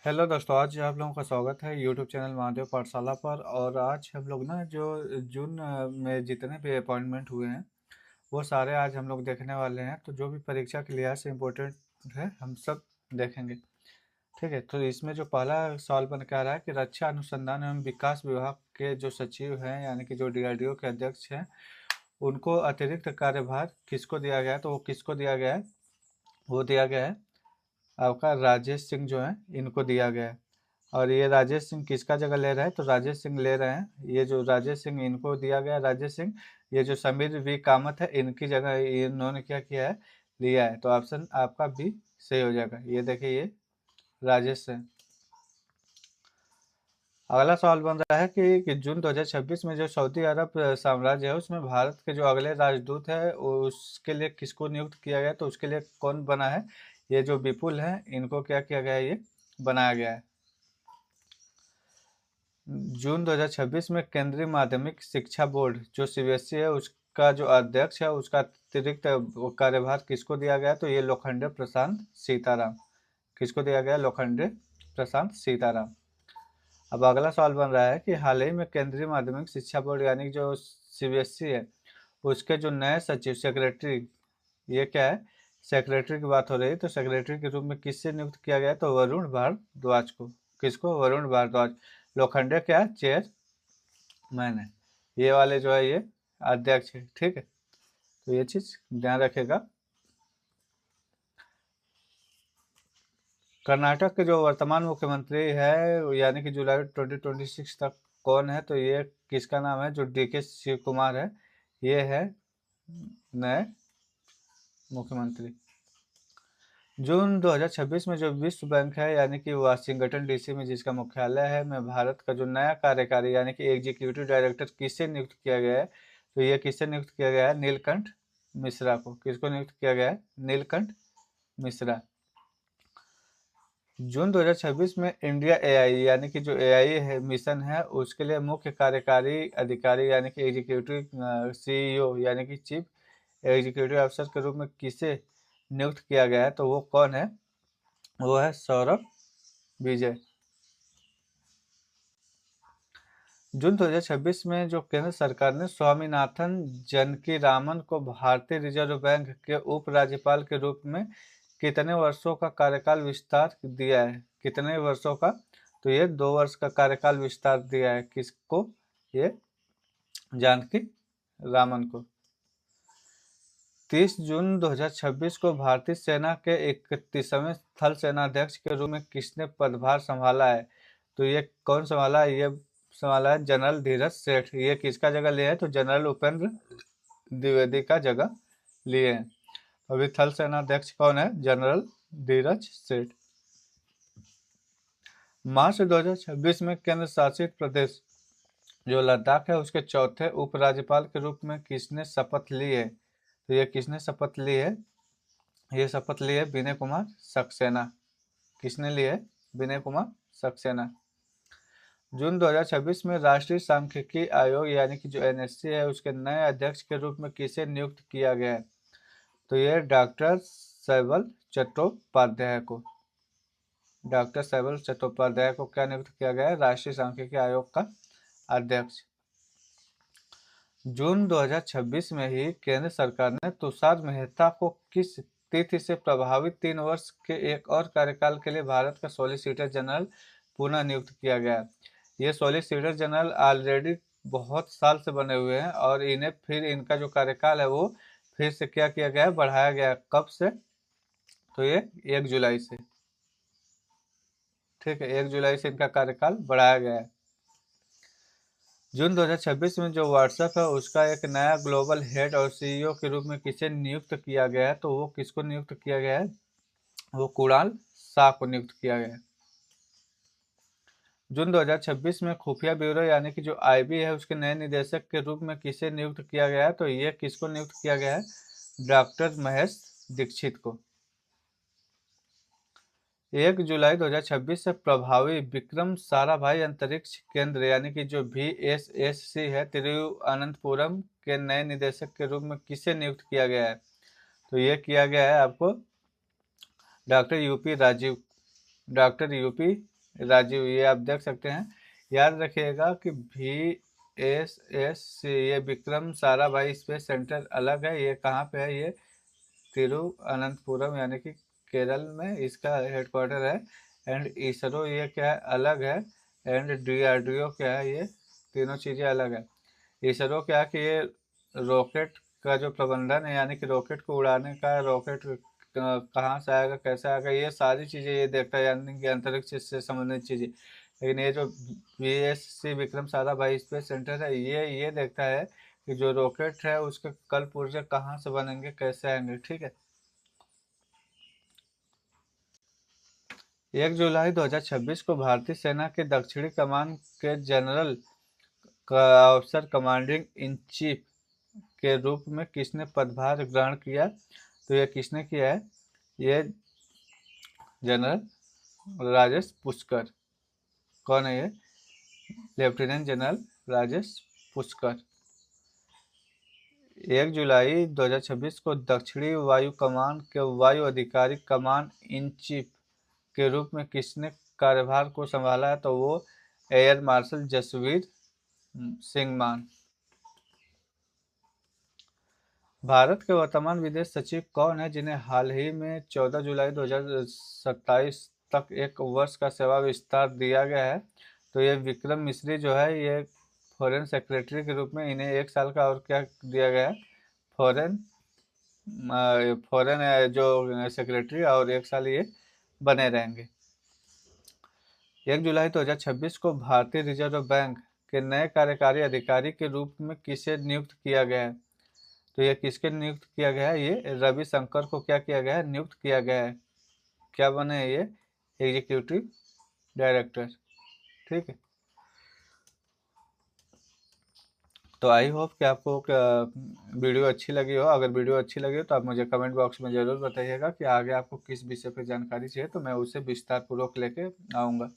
Hello दोस्तों, आज आप लोगों का स्वागत है यूट्यूब चैनल महादेव पाठशाला पर। और आज हम लोग ना जो जून में जितने भी अपॉइंटमेंट हुए हैं वो सारे आज हम लोग देखने वाले हैं। तो जो भी परीक्षा के लिहाज से इम्पोर्टेंट है हम सब देखेंगे। ठीक है, तो इसमें जो पहला सवाल बन के आ रहा है कि रक्षा अनुसंधान एवं विकास विभाग के जो सचिव हैं यानी कि जो डीआरडीओ के अध्यक्ष हैं उनको अतिरिक्त कार्यभार किसको दिया गया है। तो वो किसको दिया गया है, वो दिया गया है आपका राजेश सिंह जो है इनको दिया गया है। और ये राजेश सिंह किसका जगह ले रहे हैं, तो राजेश सिंह ले रहे हैं, ये जो राजेश सिंह इनको दिया गया राजेश सिंह, ये जो समीर वी कामत है इनकी जगह इन्होंने क्या किया है, लिया है। तो ऑप्शन आपका बी सही हो जाएगा। ये देखिए, ये राजेश सिंह। अगला सवाल बन रहा है कि जून 2026 में जो सऊदी अरब साम्राज्य है उसमें भारत के जो अगले राजदूत है उसके लिए किसको नियुक्त किया गया, तो उसके लिए कौन बना है, ये जो विपुल है इनको क्या किया गया है, ये बनाया गया है। जून 2026 में केंद्रीय माध्यमिक शिक्षा बोर्ड जो सीबीएसई है उसका जो अध्यक्ष है उसका अतिरिक्त कार्यभार किसको दिया गया, तो ये लोखंडे प्रशांत सीताराम। किसको दिया गया, लोखंडे प्रशांत सीताराम। अब अगला सवाल बन रहा है कि हाल ही में केंद्रीय माध्यमिक शिक्षा बोर्ड यानी कि जो सीबीएसई है उसके जो नए सचिव सेक्रेटरी, ये क्या है, सेक्रेटरी की बात हो रही है। तो सेक्रेटरी के रूप में किससे नियुक्त किया गया, तो वरुण भारद्वाज को। किसको, वरुण भारद्वाज। लोखंडे क्या चेयरमैन है, ये वाले जो है ये अध्यक्ष है। ठीक है, तो ये चीज ध्यान रखेगा। कर्नाटक के जो वर्तमान मुख्यमंत्री है यानी कि जुलाई 2026 तक कौन है, तो ये किसका नाम है, जो डीके शिव कुमार है, ये है नए मुख्यमंत्री। जून 2026 में जो विश्व बैंक है यानी कि वाशिंगटन डीसी में जिसका मुख्यालय है में भारत का जो नया कार्यकारी यानी कि एग्जीक्यूटिव डायरेक्टर किससे नियुक्त किया गया है, तो ये किससे नियुक्त किया गया है, नीलकंठ मिश्रा को। किसको नियुक्त किया गया है, नीलकंठ मिश्रा। जून 2026 में इंडिया एआई यानी कि जो एआई है मिशन है उसके लिए मुख्य कार्यकारी अधिकारी यानी कि एग्जीक्यूटिव सीईओ यानी कि चीफ एग्जीक्यूटिव ऑफिसर के रूप में किसे नियुक्त किया गया है, तो वो कौन है, वो है सौरभ विजय। जून 2026 में जो केंद्र सरकार ने स्वामीनाथन जानकीरामन को भारतीय रिजर्व बैंक के उप राज्यपाल के रूप में कितने वर्षों का कार्यकाल विस्तार दिया है, कितने वर्षों का, तो ये 2 वर्ष का कार्यकाल विस्तार दिया है। किसको, ये जानकी रामन को। 30 जून 2026 को भारतीय सेना के 31वें थल सेनाध्यक्ष के रूप में किसने पदभार संभाला है, तो ये कौन संभाला है, ये संभाला है जनरल धीरज सेठ। ये किसका जगह लिए है, तो जनरल उपेंद्र द्विवेदी का जगह लिए हैं। अभी थल सेनाध्यक्ष कौन है, जनरल धीरज सेठ। मार्च 2026 में केंद्र शासित प्रदेश जो लद्दाख है उसके चौथे उपराज्यपाल के रूप में किसने शपथ ली है, तो ये किसने शपथ ली है, ये शपथ ली है विनय कुमार सक्सेना। किसने ली है, विनय कुमार सक्सेना। जून 2026 में राष्ट्रीय सांख्यिकी आयोग यानी कि जो एनएससी है उसके नए अध्यक्ष के रूप में किसे नियुक्त किया गया है, तो ये डॉक्टर शैवल चट्टोपाध्याय को। डॉक्टर शैवल चट्टोपाध्याय को क्या नियुक्त किया गया है, राष्ट्रीय सांख्यिकी आयोग का अध्यक्ष। जून 2026 में ही केंद्र सरकार ने तुषार मेहता को किस तिथि से प्रभावित 3 वर्ष के एक और कार्यकाल के लिए भारत का सॉलिसिटर जनरल पुनः नियुक्त किया गया। ये सॉलिसिटर जनरल ऑलरेडी बहुत साल से बने हुए हैं और इन्हें फिर इनका जो कार्यकाल है वो फिर से क्या किया गया है, बढ़ाया गया। कब से, तो ये 1 जुलाई से। ठीक है, 1 जुलाई से इनका कार्यकाल बढ़ाया गया है। जून 2026 में जो व्हाट्सएप है उसका एक नया ग्लोबल हेड और सीईओ के रूप में किसे नियुक्त किया गया है, तो वो किसको नियुक्त किया गया है, वो कुणाल शाह को नियुक्त किया गया है। जून 2026 में खुफिया ब्यूरो यानी कि जो आईबी है उसके नए निदेशक के रूप में किसे नियुक्त किया गया है, तो ये किसको नियुक्त किया गया है, डॉक्टर महेश दीक्षित को। 1 जुलाई 2026 से प्रभावी विक्रम साराभाई अंतरिक्ष केंद्र यानी कि जो VSSC है तिरुवनंतपुरम के नए निदेशक के रूप में किसे नियुक्त किया गया है, तो ये किया गया है आपको doctor UP Rajiv doctor UP Rajiv, ये आप देख सकते हैं। याद रखिएगा कि VSS ये विक्रम साराभाई स्पेस सेंटर अलग है। ये कहाँ पे है? ये तिरुवनंतपुरम यानी कि केरल में इसका हेडक्वार्टर है। एंड इसरो ये क्या है? अलग है। एंड DRDO क्या है? ये तीनों चीज़ें अलग है। इसरो क्या है कि ये रॉकेट का जो प्रबंधन है, यानी कि रॉकेट को उड़ाने का, रॉकेट कहाँ से आएगा, कैसे आएगा, ये सारी चीज़ें ये देखता है, यानी कि अंतरिक्ष से संबंधित चीज़ें। लेकिन ये जो VSC Vikram Sarabhai space centre है, ये देखता है कि जो रॉकेट है उसके कल पुर्जे कहाँ से बनेंगे, कैसे आएंगे। ठीक है। 1 जुलाई 2026 को भारतीय सेना के दक्षिणी कमान के जनरल का अफसर कमांडिंग इन चीफ के रूप में किसने पदभार ग्रहण किया? तो ये किसने किया है? ये जनरल राजेश पुष्कर। कौन है ये? Lieutenant general Rajesh Pushkar. 1 जुलाई 2026 को दक्षिणी वायु कमान के वायु अधिकारी कमान इन चीफ के रूप में किसने कार्यभार को संभाला है? तो वो एयर मार्शल जसवीर सिंह मान। भारत के वर्तमान विदेश सचिव कौन है, जिन्हें हाल ही में 14 जुलाई 2027 तक 1 वर्ष का सेवा विस्तार दिया गया है? तो ये विक्रम मिश्री जो है, ये फॉरेन सेक्रेटरी के रूप में इन्हें 1 साल का और क्या दिया गया है? फॉरेन फॉरेन जो सेक्रेटरी, और 1 साल ये बने रहेंगे। 1 जुलाई 2026 को भारतीय रिजर्व बैंक के नए कार्यकारी अधिकारी के रूप में किसे नियुक्त किया गया है? तो ये किसके नियुक्त किया गया है? ये रवि शंकर को क्या किया गया है? नियुक्त किया गया है। क्या बने ये? Executive director. ठीक है। तो आई होप कि आपको वीडियो अच्छी लगी हो। अगर वीडियो अच्छी लगी हो तो आप मुझे कमेंट बॉक्स में ज़रूर बताइएगा कि आगे आपको किस विषय पर जानकारी चाहिए, तो मैं उसे विस्तार पूर्वक लेके आऊँगा।